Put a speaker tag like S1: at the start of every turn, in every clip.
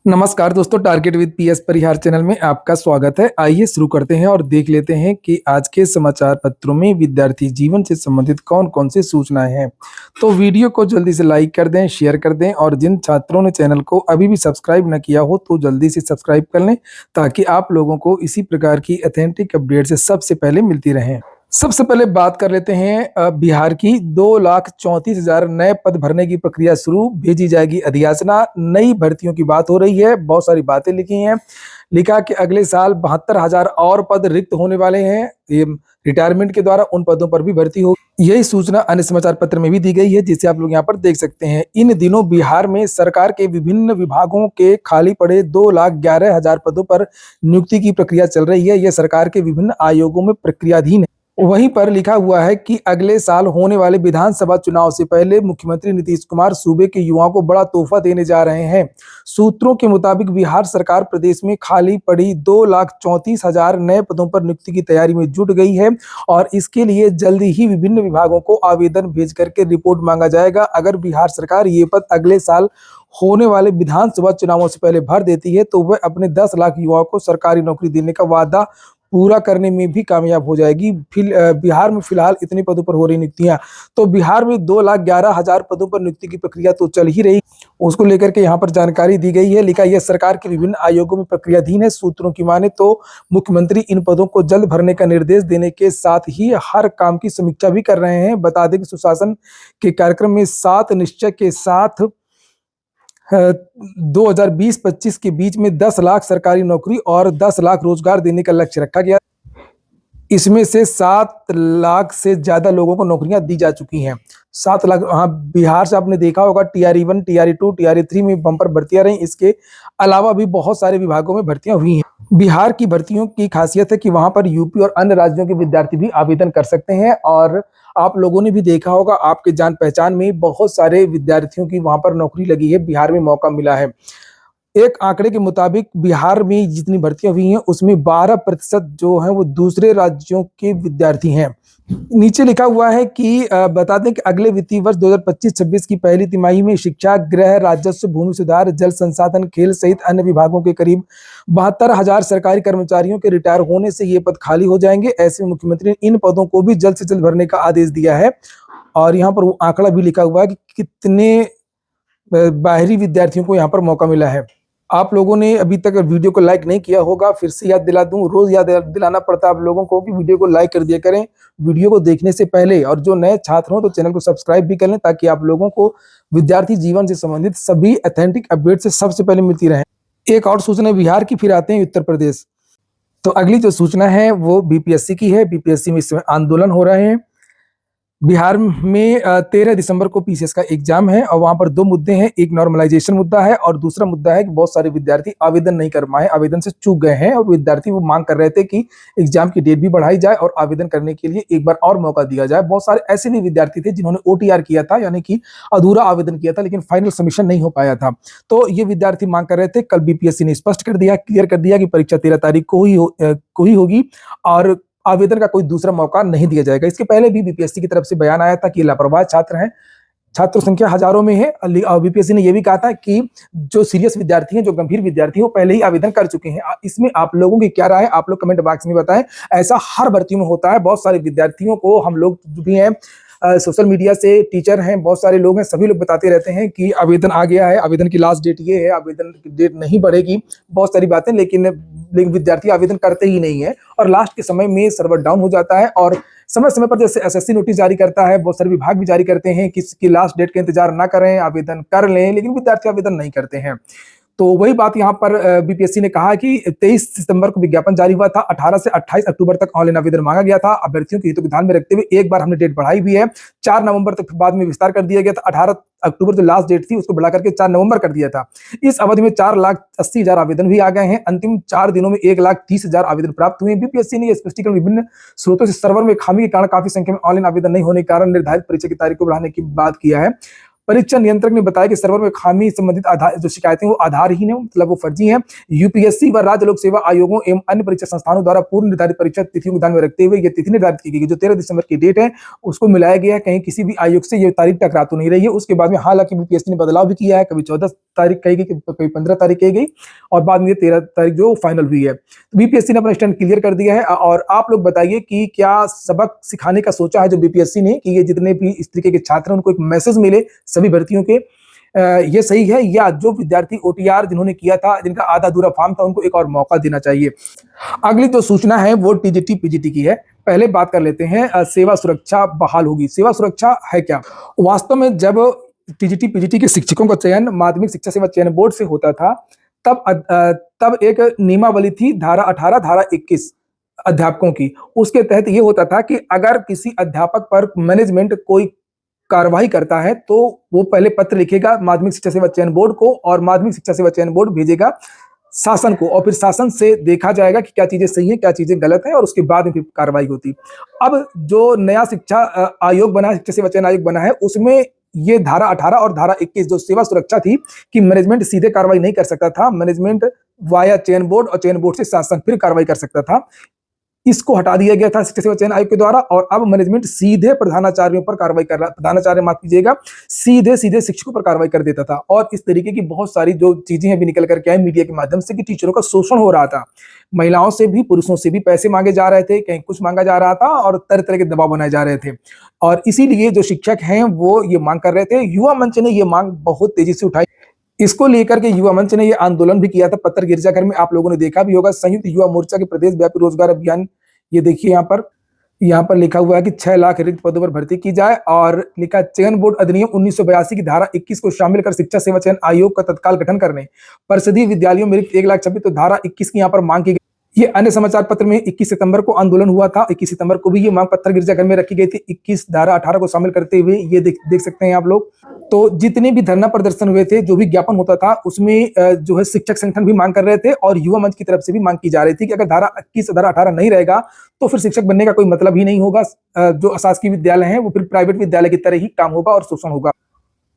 S1: नमस्कार दोस्तों, target with PS Parihar channel में आपका स्वागत है। आइए शुरू करते हैं और देख लेते हैं कि आज के समाचार पत्रों में विद्यार्थी जीवन से संबंधित कौन-कौन सी सूचनाएं हैं। तो वीडियो को जल्दी से लाइक कर दें, शेयर कर दें और जिन छात्रों ने चैनल को अभी भी सब्सक्राइब न किया हो तो जल्दी से सब्सक्राइब कर लें ताकि आप लोगों को इसी प्रकार की ऑथेंटिक अपडेट से सबसे पहले मिलती रहें। सबसे पहले बात कर लेते हैं बिहार की। 2,34,000 नए पद भरने की प्रक्रिया शुरू, भेजी जाएगी अधियाचना। नई भर्तियों की बात हो रही है, बहुत सारी बातें लिखी हैं। लिखा कि अगले साल 72,000 और पद रिक्त होने वाले हैं। ये रिटायरमेंट के द्वारा उन पदों पर भी भर्ती हो। यही सूचना अन्य समाचार पत्र में भी दी गई है, जिसे आप लोग यहाँ पर देख सकते हैं। इन दिनों बिहार में सरकार के विभिन्न विभागों के खाली पड़े 2,11,000 पदों पर नियुक्ति की प्रक्रिया चल रही है। यह सरकार के विभिन्न आयोगों में प्रक्रियाधीन है। वहीं पर लिखा हुआ है कि अगले साल होने वाले विधानसभा चुनाव से पहले मुख्यमंत्री नीतीश कुमार सूबे के युवाओं को बड़ा तोहफा देने जा रहे हैं। सूत्रों के मुताबिक बिहार सरकार प्रदेश में खाली पड़ी 2,34,000 नए पदों पर नियुक्ति की तैयारी में जुट गई है और इसके लिए जल्दी ही विभिन्न विभागों को आवेदन भेज करके रिपोर्ट मांगा जाएगा। अगर बिहार सरकार ये पद अगले साल होने वाले विधानसभा चुनावों से पहले भर देती है तो वह अपने 10 लाख युवाओं को सरकारी नौकरी देने का वादा पूरा करने में भी कामयाब हो जाएगी। बिहार में फिलहाल इतने पदों पर हो रही नियुक्तियां, तो बिहार में 2,11,000 पदों पर नियुक्ति की प्रक्रिया तो चल ही रही, उसको लेकर के यहाँ पर जानकारी दी गई है। लिखा यह सरकार के विभिन्न आयोगों में प्रक्रियाधीन है। सूत्रों की माने तो मुख्यमंत्री इन पदों को जल्द भरने का निर्देश देने के साथ ही हर काम की समीक्षा भी कर रहे हैं। बता दें कि सुशासन के कार्यक्रम में 7 निश्चय के साथ 2020-25 के बीच में 10 लाख सरकारी नौकरी और 10 लाख रोजगार देने का लक्ष्य रखा गया। इसमें से 7 लाख से ज्यादा लोगों को नौकरियां दी जा चुकी हैं। 7 लाख। हाँ, बिहार से आपने देखा होगा TRE 1, TRE 2, TRE 3 में बम्पर भर्तियां रही। इसके अलावा भी बहुत सारे विभागों में भर्तियां हुई हैं। बिहार की भर्तियों की खासियत है कि वहां पर यूपी और अन्य राज्यों के विद्यार्थी भी आवेदन कर सकते हैं और आप लोगों ने भी देखा होगा, आपके जान पहचान में बहुत सारे विद्यार्थियों की वहां पर नौकरी लगी है, बिहार में मौका मिला है। एक आंकड़े के मुताबिक बिहार में जितनी भर्तियां हुई हैं उसमें 12% जो हैं वो दूसरे राज्यों के विद्यार्थी हैं। नीचे लिखा हुआ है कि बता दें कि अगले वित्तीय वर्ष 2025-26 की पहली तिमाही में शिक्षा, गृह, राजस्व, भूमि सुधार, जल संसाधन, खेल सहित अन्य विभागों के करीब 72,000 सरकारी कर्मचारियों के रिटायर होने से ये पद खाली हो जाएंगे। ऐसे में मुख्यमंत्री ने इन पदों को भी जल्द से जल्द भरने का आदेश दिया है और यहाँ पर वो आंकड़ा भी लिखा हुआ है कि कितने बाहरी विद्यार्थियों को यहाँ पर मौका मिला है। आप लोगों ने अभी तक वीडियो को लाइक नहीं किया होगा, फिर से याद दिला दूं, रोज याद दिलाना पड़ता है आप लोगों को कि वीडियो को लाइक कर दिया करें वीडियो को देखने से पहले, और जो नए छात्र हो तो चैनल को सब्सक्राइब भी कर लें ताकि आप लोगों को विद्यार्थी जीवन से संबंधित सभी ऑथेंटिक अपडेट से सबसे पहले मिलती रहे। एक और सूचना बिहार की, फिर आते हैं उत्तर प्रदेश। तो अगली जो सूचना है वो बीपीएससी की है। बीपीएससी में इस समय आंदोलन हो रहे हैं। बिहार में 13 दिसंबर को पीसीएस का एग्जाम है और वहां पर 2 मुद्दे हैं। एक नॉर्मलाइजेशन मुद्दा है और दूसरा मुद्दा है कि बहुत सारे विद्यार्थी आवेदन नहीं कर पाए, आवेदन से चूक गए हैं और विद्यार्थी वो मांग कर रहे थे कि एग्जाम की डेट भी बढ़ाई जाए और आवेदन करने के लिए एक बार और मौका दिया जाए। बहुत सारे ऐसे भी विद्यार्थी थे जिन्होंने OTR किया था, यानी कि अधूरा आवेदन किया था, लेकिन फाइनल सबमिशन नहीं हो पाया था। तो ये विद्यार्थी मांग कर रहे थे। कल बीपीएससी ने स्पष्ट कर दिया, क्लियर कर दिया कि परीक्षा 13 तारीख को ही होगी और आवेदन का कोई दूसरा मौका नहीं दिया जाएगा। इसके पहले भी बीपीएससी की तरफ से बयान आया था कि लापरवाह छात्र हैं, छात्र संख्या हजारों में है। बीपीएससी ने यह भी कहा था कि जो सीरियस विद्यार्थी हैं, जो गंभीर विद्यार्थी हैं, वो पहले ही आवेदन कर चुके हैं। इसमें आप लोगों की क्या राय है, आप लोग कमेंट बॉक्स में बताएं। ऐसा हर भर्ती में होता है। बहुत सारे विद्यार्थियों को हम लोग भी हैं, सोशल मीडिया से टीचर हैं, बहुत सारे लोग हैं, सभी लोग बताते रहते हैं कि आवेदन आ गया है, आवेदन की लास्ट डेट ये है, आवेदन की डेट नहीं बढ़ेगी, बहुत सारी बातें, लेकिन विद्यार्थी आवेदन करते ही नहीं है और लास्ट के समय में सर्वर डाउन हो जाता है। और समय समय पर जैसे एसएससी नोटिस जारी करता है, बहुत सारे विभाग भी जारी करते हैं कि इसकी लास्ट डेट का इंतजार ना करें, आवेदन कर लें, लेकिन विद्यार्थी आवेदन नहीं करते हैं। तो वही बात यहाँ पर बीपीएससी ने कहा कि 23 सितंबर को विज्ञापन जारी हुआ था, 18 से 28 अक्टूबर तक ऑनलाइन आवेदन मांगा गया था। अभ्यर्थियों के हितों को ध्यान में रखते हुए एक बार हमने डेट बढ़ाई भी है, 4 नवंबर तक बाद में विस्तार कर दिया गया था। 18 अक्टूबर जो लास्ट डेट थी उसको बढ़ा करके 4 नवंबर कर दिया था। इस अवधि में 4,80,000 आवेदन भी आ गए हैं। अंतिम 4 दिनों में 1,30,000 आवेदन प्राप्त हुए। बीपीएससी ने यह स्पष्टीकरण विभिन्न स्रोतों से सर्वर में खामी के कारण काफी संख्या में ऑनलाइन आवेदन नहीं होने के कारण निर्धारित परीक्षा की तारीख को बढ़ाने की बात किया है। परीक्षा नियंत्रक ने बताया कि सर्वर में खामी संबंधित आधार जो शिकायतें वो आधारहीन है, मतलब वो फर्जी हैं। यूपीएससी व राज्य लोक सेवा आयोगों एवं अन्य परीक्षा संस्थानों द्वारा पूर्व निर्धारित परीक्षा तिथियों को ध्यान में रखते हुए ये तिथि निर्धारित की गई, जो 13 दिसंबर की डेट है उसको मिलाया गया है। कहीं किसी भी आयोग से ये तारीख टकरा तो नहीं रही है। उसके बाद में हालांकि यूपीएससी ने बदलाव भी किया है, कभी 14 तारीख कही गई, कभी 15 तारीख कही गई और बाद में 13 तारीख जो फाइनल हुई है। तो बीपीएससी ने अपना स्टैंड क्लियर कर दिया है। और आप लोग बताइए कि क्या सबक सिखाने का सोचा है जो बीपीएससी ने, कि ये जितने भी इस तरीके के छात्र हैं उनको एक मैसेज मिले सभी भर्तियों के, ये सही है, या जो विद्यार्थी ओटीआर जिन्होंने किया था, जिनका आधा अधूरा फॉर्म था, उनको एक और मौका देना चाहिए। अगली जो सूचना है वो टीजीटी पीजीटी की है। पहले बात कर लेते हैं सेवा सुरक्षा बहाल होगी। सेवा सुरक्षा है क्या? वास्तव में जब टीजीटी पीजीटी के शिक्षकों का चयन माध्यमिक शिक्षा सेवा चयन बोर्ड से होता था, तब एक नियमावली थी, धारा 18 धारा 21 अध्यापकों की। उसके तहत ये होता था कि अगर किसी अध्यापक पर मैनेजमेंट कोई कार्रवाई करता है तो वो पहले पत्र लिखेगा माध्यमिक शिक्षा सेवा चयन बोर्ड को, और माध्यमिक शिक्षा सेवा चयन बोर्ड भेजेगा शासन को, और फिर शासन से देखा जाएगा कि क्या चीजें सही है क्या चीजें गलत है, और उसके बाद में फिर कार्रवाई होती। अब जो नया शिक्षा आयोग बना है, शिक्षा सेवा चयन आयोग बना है, उसमें ये धारा 18 और धारा 21 जो सेवा सुरक्षा थी कि मैनेजमेंट सीधे कार्रवाई नहीं कर सकता था, मैनेजमेंट वाया चयन बोर्ड और चयन बोर्ड से शासन फिर कार्रवाई कर सकता था, इसको हटा दिया गया था शिक्षा सेवा चयन आयोग के द्वारा। और अब मैनेजमेंट सीधे प्रधानाचार्यों पर कार्रवाई कर रहा, प्रधानाचार्य माफ कीजिएगा, सीधे शिक्षकों पर कार्रवाई कर देता था। और इस तरीके की बहुत सारी जो चीजें अभी निकल करके आई मीडिया के माध्यम से कि टीचरों का शोषण हो रहा था, महिलाओं से भी पुरुषों से भी पैसे मांगे जा रहे थे, कहीं कुछ मांगा जा रहा था और तरह तरह के दबाव बनाए जा रहे थे। और इसीलिए जो शिक्षक हैं वो ये मांग कर रहे थे। युवा मंच ने ये मांग बहुत तेजी से उठाई। इसको लेकर के युवा मंच ने ये आंदोलन भी किया था पत्थर गिरजाघर में, आप लोगों ने देखा भी होगा। संयुक्त युवा मोर्चा के प्रदेश व्यापी रोजगार अभियान, ये देखिए यहाँ पर लिखा हुआ है कि 6 लाख रिक्त पदों पर भर्ती की जाए, और लिखा चयन बोर्ड अधिनियम 1982 की धारा 21 को शामिल कर शिक्षा सेवा चयन आयोग का तत्काल गठन करने, परिषदीय विद्यालयों में रिक्त 1,26,000, तो धारा 21 की यहाँ पर मांग की गई। ये अन्य समाचार पत्र में 21 सितंबर को आंदोलन हुआ था, 21 सितंबर को भी ये मांग पत्थर गिरजाघर में रखी गई थी, 21 धारा 18 को शामिल करते हुए, ये देख सकते हैं आप लोग। तो जितने भी धरना प्रदर्शन हुए थे, जो भी ज्ञापन होता था, उसमें जो है शिक्षक संगठन भी मांग कर रहे थे और युवा मंच की तरफ से भी मांग की जा रही थी कि अगर धारा 21 धारा 18 नहीं रहेगा तो फिर शिक्षक बनने का कोई मतलब ही नहीं होगा। जो अशासकीय विद्यालय हैं वो फिर प्राइवेट विद्यालय की तरह ही काम होगा और शोषण होगा।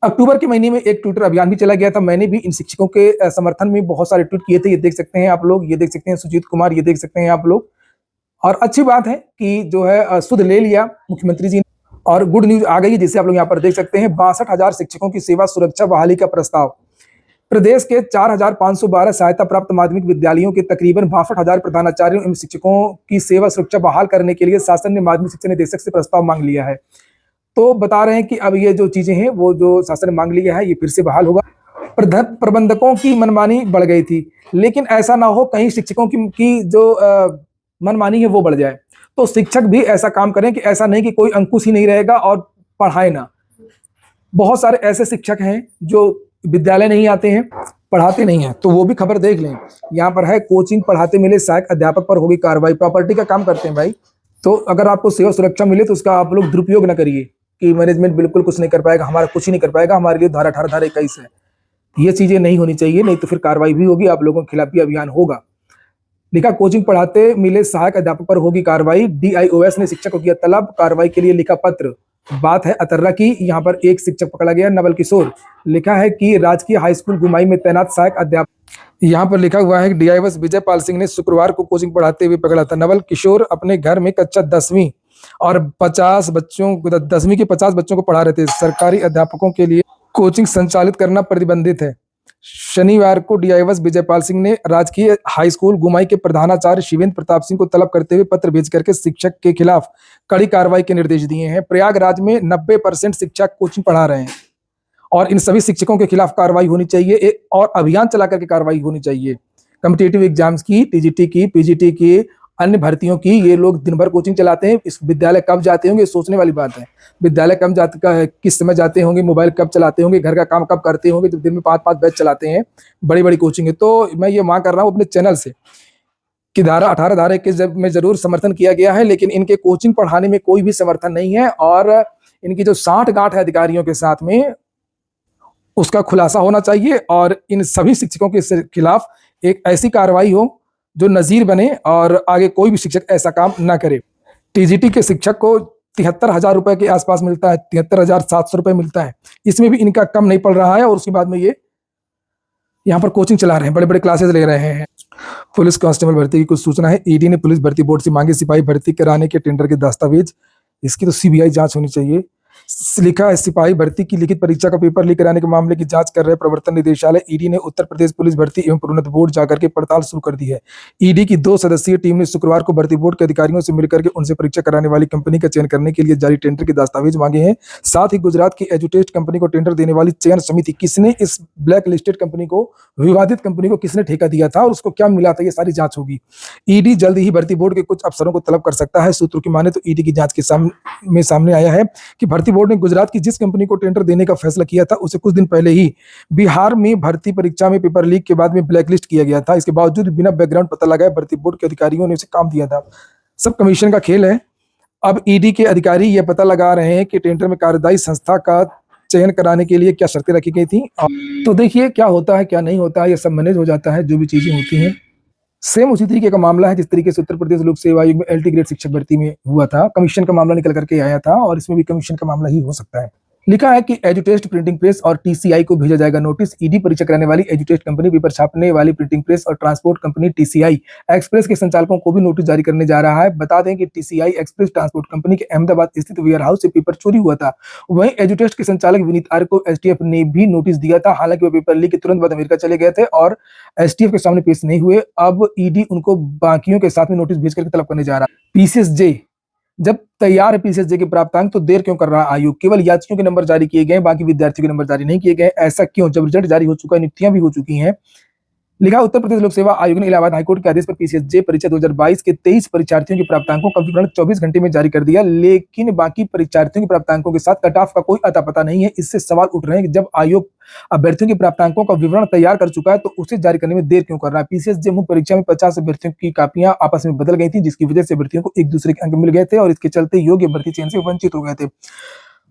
S1: अक्टूबर के महीने में एक ट्विटर अभियान भी चला गया था। मैंने भी इन शिक्षकों के समर्थन में बहुत सारे ट्वीट किए थे, ये देख सकते हैं आप लोग, ये देख सकते हैं सुजीत कुमार, ये देख सकते हैं आप लोग। और अच्छी बात है कि जो है सुध ले लिया मुख्यमंत्री जी ने, और गुड न्यूज आ गई, जिसे आप लोग यहाँ पर देख सकते हैं। 62,000 शिक्षकों की सेवा सुरक्षा बहाली का प्रस्ताव। प्रदेश के 4,512 सहायता प्राप्त माध्यमिक विद्यालयों के तकरीबन 62,000 प्रधानाचार्यों एवं शिक्षकों की सेवा सुरक्षा बहाल करने के लिए शासन ने माध्यमिक शिक्षा निदेशक से प्रस्ताव मांग लिया है। तो बता रहे हैं कि अब ये जो चीजें हैं वो जो शासन ने मांग लिया है ये फिर से बहाल होगा। प्रबंधकों की मनमानी बढ़ गई थी, लेकिन ऐसा ना हो कहीं शिक्षकों की जो मनमानी है वो बढ़ जाए। तो शिक्षक भी ऐसा काम करें कि ऐसा नहीं कि कोई अंकुश ही नहीं रहेगा और पढ़ाए ना। बहुत सारे ऐसे शिक्षक हैं जो विद्यालय नहीं आते हैं, पढ़ाते नहीं हैं, तो वो भी खबर देख लें। यहाँ पर है, कोचिंग पढ़ाते मिले सहायक अध्यापक पर होगी कार्रवाई। प्रॉपर्टी का काम करते हैं भाई, तो अगर आपको सेवा सुरक्षा मिले तो उसका आप लोग दुरुपयोग ना करिए कि मैनेजमेंट बिल्कुल कुछ नहीं कर पाएगा, हमारा कुछ ही नहीं कर पाएगा, हमारे लिए धारा 18 धारा 21 है। ये चीजें नहीं होनी चाहिए, नहीं तो फिर कार्रवाई भी होगी, आप लोगों के खिलाफ भी अभियान होगा। लिखा कोचिंग पढ़ाते मिले सहायक अध्यापक पर होगी कार्रवाई। डीआईओएस ने शिक्षक को किया तलब, कार्रवाई के लिए लिखा पत्र। बात है अतर्रा की, यहाँ पर एक शिक्षक पकड़ा गया, नवल किशोर। लिखा है कि राजकीय हाई स्कूल गुमाई में तैनात सहायक अध्यापक, यहाँ पर लिखा हुआ है कि डीआईओएस विजय पाल सिंह ने शुक्रवार को कोचिंग पढ़ाते हुए पकड़ा था। नवल किशोर अपने घर में कक्षा 10वीं और 50 बच्चों 10वीं के 50 बच्चों को पढ़ा रहे थे। सरकारी अध्यापकों के लिए कोचिंग संचालित करना प्रतिबंधित है। शनिवार को डीआईओएस विजयपाल सिंह ने राजकीय हाई स्कूल गुमाई के प्रधानाचार्य शिवेंद्र प्रताप सिंह को तलब करते हुए पत्र भेज करके शिक्षक के खिलाफ कड़ी कार्रवाई के निर्देश दिए हैं। प्रयागराज में 90% शिक्षक कोचिंग पढ़ा रहे हैं और इन सभी शिक्षकों के खिलाफ कार्रवाई होनी चाहिए और अभियान चला करके कार्रवाई होनी चाहिए। कॉम्पिटिटिव एग्जाम्स की, टीजीटी की, पीजीटी की, अन्य भर्तियों की, ये लोग दिन भर कोचिंग चलाते हैं। इस विद्यालय कब जाते होंगे सोचने वाली बात है। विद्यालय कब जाते, किस समय जाते होंगे, मोबाइल कब चलाते होंगे, घर का काम कब करते होंगे, जब दिन में 5-5 बैच चलाते हैं, बड़ी बड़ी कोचिंग है। तो मैं ये मांग कर रहा हूँ अपने चैनल से कि धारा 18 धारा के में जरूर समर्थन किया गया है, लेकिन इनके कोचिंग पढ़ाने में कोई भी समर्थन नहीं है और इनकी जो साठगांठ है अधिकारियों के साथ में, उसका खुलासा होना चाहिए और इन सभी शिक्षकों के खिलाफ एक ऐसी कार्रवाई हो जो नजीर बने और आगे कोई भी शिक्षक ऐसा काम ना करे। टीजीटी के शिक्षक को 73,000 रुपए के आसपास मिलता है, 73,700 रुपए मिलता है। इसमें भी इनका कम नहीं पड़ रहा है और उसके बाद में ये यहाँ पर कोचिंग चला रहे हैं, बड़े बड़े क्लासेस ले रहे हैं। पुलिस कांस्टेबल भर्ती की कुछ सूचना है। ईडी ने पुलिस भर्ती बोर्ड से मांगे सिपाही भर्ती कराने के टेंडर के दस्तावेज। इसकी तो सीबीआई जांच होनी चाहिए। लिखा है सिपाही भर्ती की लिखित परीक्षा का पेपर लीक कराने के मामले की जांच कर रहे प्रवर्तन निदेशालय ईडी ने उत्तर प्रदेश पुलिस भर्ती एवं प्रोन्नत बोर्ड जाकर के पड़ताल शुरू कर दी है। ईडी की 2 सदस्यीय टीम ने शुक्रवार को भर्ती बोर्ड के अधिकारियों से मिलकर के उनसे परीक्षा कराने वाली कंपनी का चयन करने के लिए जारी टेंडर के दस्तावेज मांगे हैं। साथ ही गुजरात की एजुटेस्ट कंपनी को टेंडर देने वाली चयन समिति, किसने इस ब्लैक लिस्टेड कंपनी को, विवादित कंपनी को किसने ठेका दिया था और उसको क्या मिला था, ये सारी जांच होगी। ईडी जल्द ही भर्ती बोर्ड के कुछ अफसरों को तलब कर सकता है। सूत्रों की माने तो ईडी की जांच के सामने आया है कि भर्ती बोर्ड ने गुजरात की जिस कंपनी को टेंडर देने का फैसला किया था उसे कुछ दिन पहले ही बिहार में भर्ती परीक्षा में पेपर लीक के बाद में ब्लैकलिस्ट किया गया था। इसके बावजूद बिना बैकग्राउंड पता लगाए भर्ती बोर्ड के अधिकारियों ने उसे काम दिया था। सब कमीशन का खेल है। अब ईडी के अधिकारी यह पता लगा रहे हैं कि टेंडर में कार्यदायी संस्था का चयन कराने के लिए क्या शर्तें रखी गई थी। तो देखिए क्या होता है क्या नहीं होता है, यह सब मैनेज हो जाता है जो भी चीजें होती हैं। सेम उसी तरीके का मामला है जिस तरीके से उत्तर प्रदेश लोक सेवा आयोग में LT ग्रेड शिक्षक भर्ती में हुआ था। कमीशन का मामला निकल करके आया था और इसमें भी कमीशन का मामला ही हो सकता है। लिखा है कि एजुटेस्ट प्रिंटिंग प्रेस और TCI को भेजा जाएगा नोटिस। ईडी परीक्षा कराने वाली एजुटेस्ट कंपनी, पेपर छापने वाली प्रिंटिंग प्रेस और ट्रांसपोर्ट कंपनी TCI एक्सप्रेस के संचालकों को भी नोटिस जारी करने जा रहा है। बता दें कि TCI एक्सप्रेस ट्रांसपोर्ट कंपनी के अहमदाबाद स्थित वेयर हाउस से पेपर चोरी हुआ था। वहीं एजुटेस्ट के संचालक विनीत आर्य को STF ने भी नोटिस दिया था। हालांकि वो पेपर लीक के तुरंत बाद अमेरिका चले गए थे और STF के सामने पेश नहीं हुए। अब ईडी उनको बाकियों के साथ में नोटिस भेज करके तलब करने जा रहा है। PCSJ जब तैयार है PCSJ के प्राप्तांक तो देर क्यों कर रहा है आयोग? केवल यात्रियों के नंबर जारी किए गए, बाकी विद्यार्थियों के नंबर जारी नहीं किए गए। ऐसा क्यों, जब रिजल्ट जारी हो चुका है, नियुक्तियां भी हो चुकी हैं। लिखा उत्तर प्रदेश लोक सेवा आयोग ने इलाहाबाद हाईकोर्ट के आदेश पर PCSJ परीक्षा 2022 के 23 परीक्षार्थियों के प्राप्तांकों का विवरण 24 घंटे में जारी कर दिया। लेकिन बाकी परीक्षार्थियों के प्राप्तांकों के साथ कट ऑफ का कोई अता पता नहीं है। इससे सवाल उठ रहे हैं कि जब आयोग अभ्यर्थियों के प्राप्तांकों का विवरण तैयार कर चुका है तो उसे जारी करने में देर क्यों कर रहा है? PCSJ मुख्य परीक्षा में 50 अभ्यर्थियों की कापियां आपस में बदल गई थी, जिसकी वजह से अभ्यर्थियों को एक दूसरे के अंक मिल गए थे और इसके चलते योग्य भर्ती चयन से वंचित हो गए थे।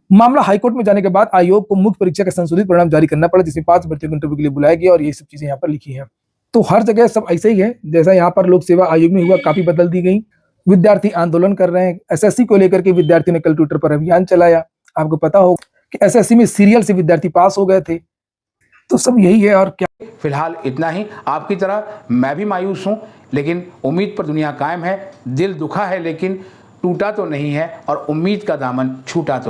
S1: मामला हाईकोर्ट में जाने के बाद आयोग को मुख्य परीक्षा का संशोधित परिणाम जारी करना पड़ा, जिसमें 5 अभ्यर्थियों को इंटरव्यू के लिए बुलाया गया और ये सब चीजें यहाँ पर लिखी है। तो हर जगह सब ऐसे ही है जैसा यहाँ पर लोक सेवा आयोग में हुआ, काफी बदल दी गई। विद्यार्थी आंदोलन कर रहे हैं। SSC को लेकर के विद्यार्थी ने कल ट्विटर पर अभियान चलाया। आपको पता हो कि SSC में सीरियल से विद्यार्थी पास हो गए थे। तो सब यही है और क्या।
S2: फिलहाल इतना ही। आपकी तरह मैं भी मायूस हूँ, लेकिन उम्मीद पर दुनिया कायम है। दिल दुखा है लेकिन टूटा तो नहीं है और उम्मीद का दामन छूटा तो नहीं।